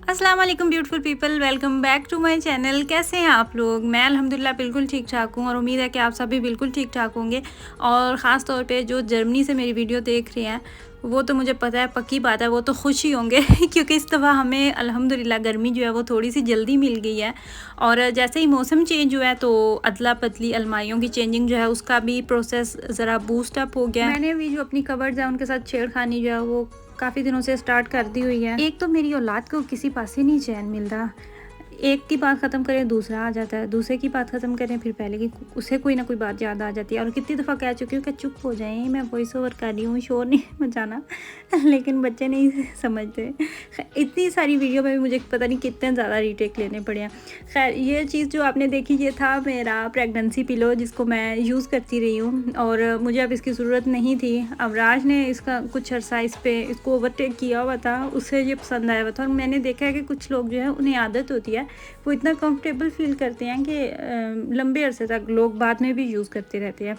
अस्सलाम वालेकुम beautiful people, welcome back to my channel. कैसे हैं आप लोग? मैं अल्हम्दुलिल्लाह बिल्कुल ठीक ठाक हूँ और उम्मीद है कि आप सभी बिल्कुल ठीक ठाक होंगे। और ख़ास तौर पे जो जर्मनी से मेरी वीडियो देख रहे हैं वो तो मुझे पता है, पक्की बात है, वो तो खुश ही होंगे क्योंकि इस दफ़ा हमें अल्हम्दुलिल्लाह गर्मी जो है वो थोड़ी सी जल्दी मिल गई है। और जैसे ही मौसम चेंज हुआ है तो अदला बदली अलमारियों की चेंजिंग जो है उसका भी प्रोसेस ज़रा बूस्ट अप हो गया है। मैंने भी जो अपनी कबर्ड्स हैं उनके साथ छेड़खानी जो है वो काफ़ी दिनों से स्टार्ट कर दी हुई है। एक तो मेरी औलाद को किसी पास से नहीं चैन मिलता, एक की बात ख़त्म करें दूसरा आ जाता है, दूसरे की बात ख़त्म करें फिर पहले की, उसे कोई ना कोई बात याद आ जाती है। और कितनी दफ़ा कह चुकी हूँ कि चुप हो जाएं, मैं वॉइस ओवर कर रही हूँ, शोर नहीं मचाना लेकिन बच्चे नहीं समझते। इतनी सारी वीडियो में भी मुझे पता नहीं कितने ज़्यादा रीटेक लेने पड़े हैं। खैर, ये चीज़ जो आपने देखी ये था मेरा प्रेगनेंसी पिलो, जिसको मैं यूज़ करती रही हूँ और मुझे अब इसकी ज़रूरत नहीं थी। अब राज ने इसका कुछ अर्सा इस पे इसको ओवरटेक किया हुआ था, उसे ये पसंद आया हुआ था। और मैंने देखा है कि कुछ लोग जो है उन्हें आदत होती है, वो इतना कंफर्टेबल फील करते हैं कि लंबे अरसे तक लोग बाद में भी यूज़ करते रहते हैं।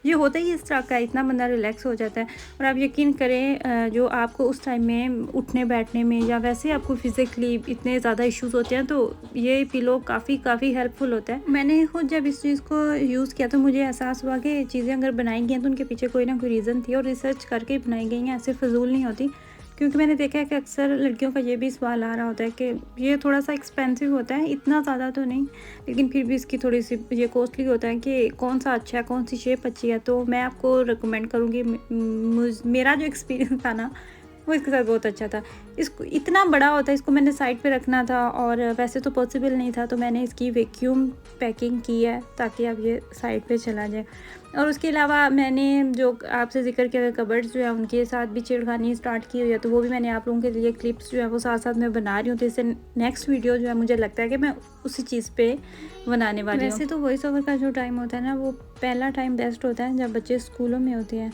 ये होता ही इस तरह का, इतना बंदा रिलैक्स हो जाता है। और आप यकीन करें, जो आपको उस टाइम में उठने बैठने में या वैसे आपको फिज़िकली इतने ज़्यादा इश्यूज़ होते हैं तो ये पिलो काफ़ी हेल्पफुल होता है। मैंने खुद जब इस चीज़ को यूज़ किया तो मुझे एहसास हुआ कि चीज़ें अगर बनाई गई हैं तो उनके पीछे कोई ना कोई रीज़न थी और रिसर्च करके बनाई गई हैं, ऐसे फजूल नहीं होती। क्योंकि मैंने देखा है कि अक्सर लड़कियों का ये भी सवाल आ रहा होता है कि ये थोड़ा सा एक्सपेंसिव होता है, इतना ज़्यादा तो नहीं, लेकिन फिर भी इसकी थोड़ी सी ये कॉस्टली होता है कि कौन सा अच्छा है, कौन सी शेप अच्छी है। तो मैं आपको रिकमेंड करूँगी, मेरा जो एक्सपीरियंस था ना वो इसके साथ बहुत अच्छा था। इसको इतना बड़ा होता है, इसको मैंने साइड पे रखना था और वैसे तो पॉसिबल नहीं था, तो मैंने इसकी वैक्यूम पैकिंग की है ताकि अब ये साइड पे चला जाए। और उसके अलावा मैंने जो आपसे ज़िक्र किया कबर्ड्स जो है उनके साथ भी छेड़खानी स्टार्ट की हुई है, तो वो भी मैंने आप लोगों के लिए क्लिप्स जो है वो साथ साथ मैं बना रही हूँ। तो इससे नेक्स्ट वीडियो जो है मुझे लगता है कि मैं उसी चीज़ पे बनाने वाली हूँ। वैसे तो वॉइस ओवर का जो टाइम होता है ना, वो पहला टाइम बेस्ट होता है जब बच्चे स्कूलों में होते हैं,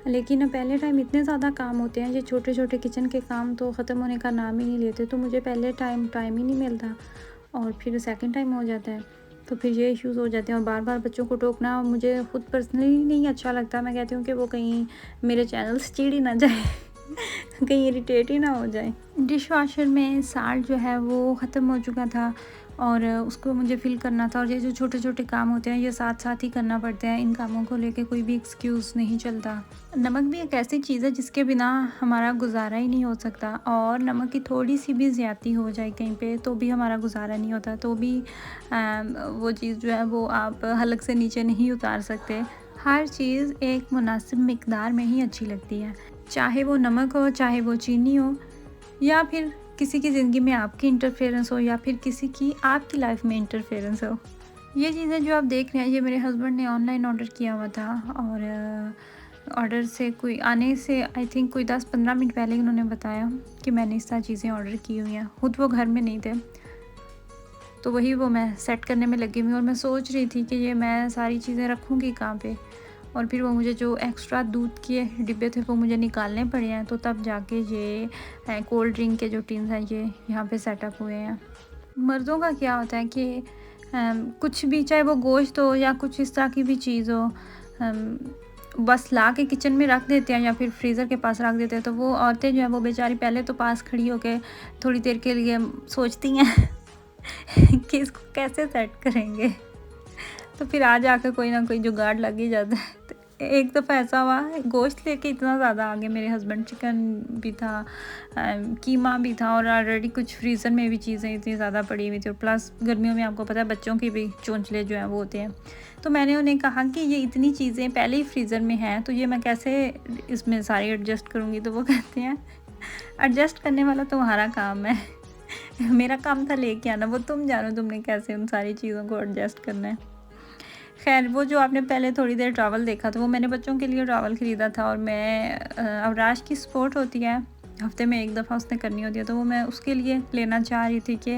लेकिन पहले टाइम इतने ज़्यादा काम होते हैं, ये छोटे छोटे किचन के काम तो ख़त्म होने का नाम ही नहीं लेते। तो मुझे पहले टाइम ही नहीं मिलता और फिर सेकंड टाइम हो जाता है, तो फिर ये इश्यूज़ हो जाते हैं। और बार बार बच्चों को टोकना मुझे खुद पर्सनली नहीं अच्छा लगता। मैं कहती हूँ कि वो कहीं मेरे चैनल से चिढ़ ही ना जाए कहीं इरिटेट ही ना हो जाए। डिश वॉशर में साल्ट जो है वो ख़त्म हो चुका था और उसको मुझे फिल करना था। और ये जो छोटे छोटे काम होते हैं ये साथ साथ ही करना पड़ते हैं, इन कामों को लेके कोई भी एक्सक्यूज़ नहीं चलता। नमक भी एक ऐसी चीज़ है जिसके बिना हमारा गुजारा ही नहीं हो सकता, और नमक की थोड़ी सी भी ज़्यादती हो जाए कहीं पे तो भी हमारा गुजारा नहीं होता, तो भी वो चीज़ जो है वो आप हलक से नीचे नहीं उतार सकते। हर चीज़ एक मुनासिब मिकदार में ही अच्छी लगती है, चाहे वो नमक हो, चाहे वो चीनी हो, या फिर किसी की ज़िंदगी में आपकी इंटरफेरेंस हो, या फिर किसी की आपकी लाइफ में इंटरफेरेंस हो। ये चीज़ें जो आप देख रहे हैं ये मेरे हस्बैंड ने ऑनलाइन ऑर्डर किया हुआ था और ऑर्डर से कोई आने से आई थिंक कोई 10-15 मिनट पहले ही उन्होंने बताया कि मैंने इस तरह चीज़ें ऑर्डर की हुई हैं। खुद वो घर में नहीं थे, तो वही वो मैं सेट करने में लगी हुई और मैं सोच रही थी कि ये मैं सारी चीज़ें रखूँगी कहाँ पे। और फिर वो मुझे जो एक्स्ट्रा दूध के डिब्बे थे वो मुझे निकालने पड़े हैं, तो तब जाके ये कोल्ड ड्रिंक के जो टिन्स हैं ये यहाँ पे सेटअप हुए हैं। मर्दों का क्या होता है कि कुछ भी, चाहे वो गोश्त हो या कुछ इस तरह की भी चीज़ हो, बस ला के किचन में रख देते हैं या फिर फ्रीज़र के पास रख देते हैं। तो वो औरतें जो है वो बेचारी पहले तो पास खड़ी होकर थोड़ी देर के लिए सोचती हैं कि इसको कैसे सेट करेंगे, तो फिर आ जाकर कोई ना कोई जुगाड़ लग ही जाता है। तो एक दफ़ा ऐसा हुआ, गोश्त लेके इतना ज़्यादा आगे मेरे हस्बैंड, चिकन भी था, कीमा भी था, और ऑलरेडी कुछ फ्रीज़र में भी चीज़ें इतनी ज़्यादा पड़ी हुई थी, और प्लस गर्मियों में आपको पता है बच्चों की भी चोंचले जो हैं वो होते हैं। तो मैंने उन्हें कहा कि ये इतनी चीज़ें पहले ही फ्रीज़र में हैं तो ये मैं कैसे इसमें सारी एडजस्ट करूँगी। तो वो कहते हैं एडजस्ट करने वाला तुम्हारा काम है मेरा काम था लेके आना, वो तुम जानो तुमने कैसे उन सारी चीज़ों को एडजस्ट करना है। खैर, वो जो आपने पहले थोड़ी देर ट्रैवल देखा था वो मैंने बच्चों के लिए ट्रैवल ख़रीदा था। और मैं अवराज की स्पोर्ट होती है, हफ्ते में एक दफ़ा उसने करनी होती है, तो वो मैं उसके लिए लेना चाह रही थी कि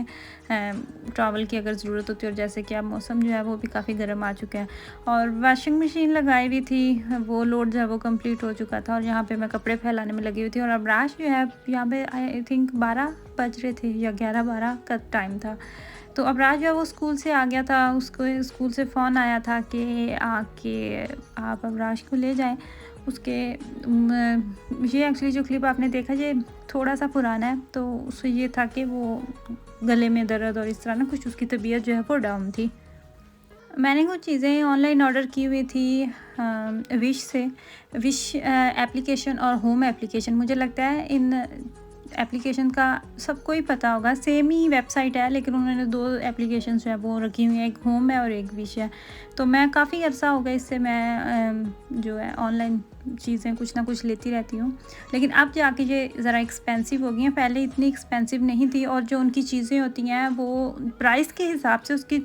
ट्रैवल की अगर ज़रूरत होती है। और जैसे कि अब मौसम जो है वो भी काफ़ी गर्म आ चुका है और वॉशिंग मशीन लगाई हुई थी, वो लोड जो है वो कंप्लीट हो चुका था और यहाँ पे मैं कपड़े फैलाने में लगी हुई थी। और अवराज जो है यहाँ पे आई थिंक 12 बज रहे थे या 11-12 का टाइम था, तो अबरार जो है वो स्कूल से आ गया था, उसको स्कूल से फ़ोन आया था कि आके आप अबरार को ले जाएँ। उसके ये एक्चुअली जो क्लिप आपने देखा ये थोड़ा सा पुराना है, तो उससे ये था कि वो गले में दर्द और इस तरह ना कुछ उसकी तबीयत जो है वो डाउन थी। मैंने कुछ चीज़ें ऑनलाइन ऑर्डर की हुई थी विश से। विश एप्लीकेशन और होम एप्लीकेशन, मुझे लगता है इन एप्लीकेशन का सबको ही पता होगा, सेम ही वेबसाइट है लेकिन उन्होंने 2 एप्लीकेशन जो है वो रखी हुई हैं, एक होम है और एक विश है। तो मैं काफ़ी अर्सा हो गया इससे मैं जो है ऑनलाइन चीज़ें कुछ ना कुछ लेती रहती हूँ, लेकिन अब जाके ये ज़रा एक्सपेंसिव हो गई हैं, पहले इतनी एक्सपेंसिव नहीं थी। और जो उनकी चीज़ें होती हैं वो प्राइस के हिसाब से उसकी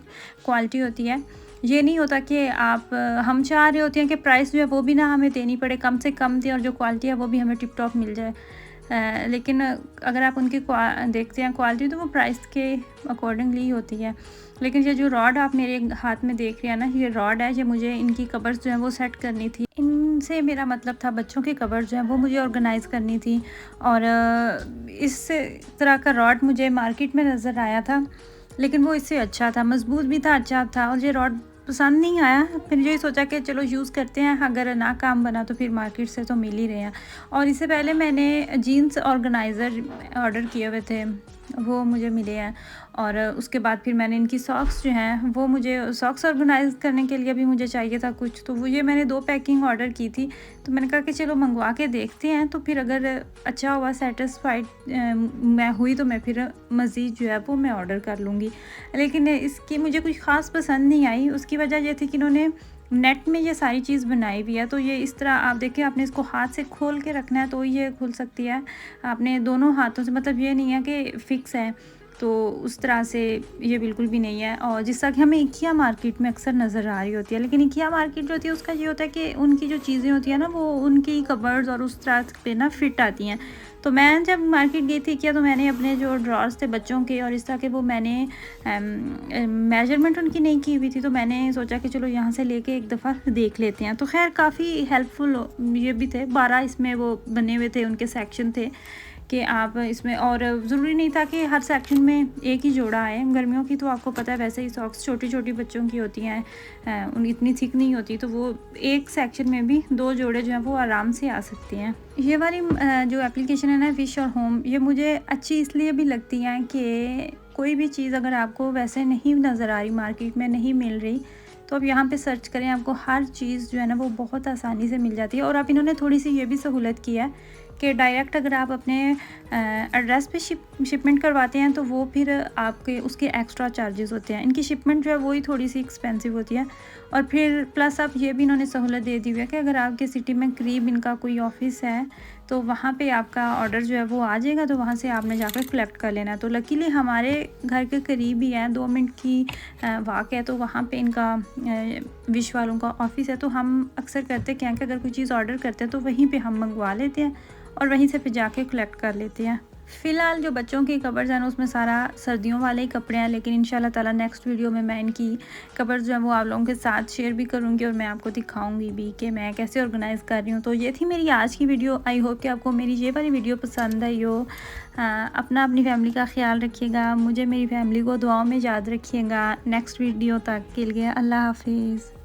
क्वालिटी होती है। ये नहीं होता कि आप हम चाह रहे होते हैं कि प्राइस जो है वो भी ना हमें देनी पड़े, कम से कम दें और जो क्वालिटी है वो भी हमें टिप टॉप मिल जाए। लेकिन अगर आप उनकी देखते हैं क्वालिटी, तो वो प्राइस के अकॉर्डिंगली ही होती है। लेकिन ये जो रॉड आप मेरे हाथ में देख रहे हैं ना, ये रॉड है, ये मुझे इनकी कबर्स जो है वो सेट करनी थी। इनसे मेरा मतलब था बच्चों की कबर्स जो है वो मुझे ऑर्गेनाइज़ करनी थी। और इस तरह का रॉड मुझे मार्केट में नज़र आया था, लेकिन वो इससे अच्छा था, मज़बूत भी था, अच्छा था। और ये रॉड पसंद नहीं आया, फिर यही सोचा कि चलो यूज़ करते हैं, अगर ना काम बना तो फिर मार्केट से तो मिल ही रहे हैं। और इससे पहले मैंने जीन्स ऑर्गेनाइज़र ऑर्डर किए हुए थे, वो मुझे मिले हैं। और उसके बाद फिर मैंने इनकी सॉक्स जो हैं वो, मुझे सॉक्स ऑर्गेनाइज़ करने के लिए भी मुझे चाहिए था कुछ, तो वो ये मैंने 2 पैकिंग ऑर्डर की थी। तो मैंने कहा कि चलो मंगवा के देखते हैं, तो फिर अगर अच्छा हुआ, सेटिस्फाइड मैं हुई, तो मैं फिर मज़ीद जो है वो मैं ऑर्डर कर लूँगी। लेकिन इसकी मुझे कुछ ख़ास पसंद नहीं आई। उसकी वजह ये थी कि इन्होंने नेट में ये सारी चीज़ बनाई हुई है, तो ये इस तरह आप देखिए, आपने इसको हाथ से खोल के रखना है तो ये खुल सकती है, आपने दोनों हाथों से, मतलब ये नहीं है कि फ़िक्स है, तो उस तरह से ये बिल्कुल भी नहीं है। और जिस तरह कि हमें IKEA मार्केट में अक्सर नज़र आ रही होती है, लेकिन IKEA मार्केट जो होती है उसका ये होता है कि उनकी जो चीज़ें होती हैं ना वो उनकी कबर्ड्स और उस तरह पे ना फिट आती हैं। तो मैं जब मार्केट गई थी IKEA, तो मैंने अपने जो ड्रॉर्स थे बच्चों के और इस तरह के, वो मैंने मेजरमेंट उनकी नहीं की हुई थी, तो मैंने सोचा कि चलो यहाँ से लेके एक दफ़ा देख लेते हैं। तो खैर काफ़ी हेल्पफुल ये भी थे, 12 इसमें वो बने हुए थे, उनके सेक्शन थे कि आप इसमें, और ज़रूरी नहीं था कि हर सेक्शन में एक ही जोड़ा आए। गर्मियों की तो आपको पता है वैसे ही सॉक्स छोटी छोटी बच्चों की होती हैं, उन इतनी थिक नहीं होती, तो वो एक सेक्शन में भी 2 जोड़े जो हैं वो आराम से आ सकते हैं। ये वाली जो एप्लीकेशन है ना, विश और होम, ये मुझे अच्छी इसलिए भी लगती हैं कि कोई भी चीज़ अगर आपको वैसे नहीं नज़र आ रही, मार्केट में नहीं मिल रही, तो आप यहाँ पे सर्च करें, आपको हर चीज़ जो है ना वो बहुत आसानी से मिल जाती है। और अब इन्होंने थोड़ी सी ये भी सहूलत की है कि डायरेक्ट अगर आप अपने एड्रेस पे शिपमेंट करवाते हैं, तो वो फिर आपके उसके एक्स्ट्रा चार्जेस होते हैं। इनकी शिपमेंट जो है वही थोड़ी सी एक्सपेंसिव होती है। और फिर प्लस अब ये भी इन्होंने सहूलत दे दी हुई है कि अगर आपके सिटी में करीब इनका कोई ऑफिस है, तो वहाँ पे आपका ऑर्डर जो है वो आ जाएगा, तो वहाँ से आपने जाकर कलेक्ट कर लेना है। तो लकीली हमारे घर के करीब ही है, 2 मिनट की वाक है, तो वहाँ पे इनका विश वालों का ऑफिस है। तो हम अक्सर करते क्या है कि अगर कोई चीज़ ऑर्डर करते हैं तो वहीं पे हम मंगवा लेते हैं और वहीं से फिर जाके कलेक्ट कर लेते हैं। फ़िलहाल जो बच्चों की कबर्स हैं उसमें सारा सर्दियों वाले ही कपड़े हैं, लेकिन इंशाल्लाह ताला नेक्स्ट वीडियो में मैं इनकी कबर्स जो है वो आप लोगों के साथ शेयर भी करूँगी और मैं आपको दिखाऊंगी भी कि मैं कैसे ऑर्गेनाइज़ कर रही हूँ। तो ये थी मेरी आज की वीडियो। आई होप कि आपको मेरी ये वाली वीडियो पसंद आई हो। अपनी फैमिली का ख्याल रखिएगा, मुझे मेरी फैमिली को दुआओं में याद रखिएगा। नेक्स्ट वीडियो तक के लिए अल्लाह हाफिज़।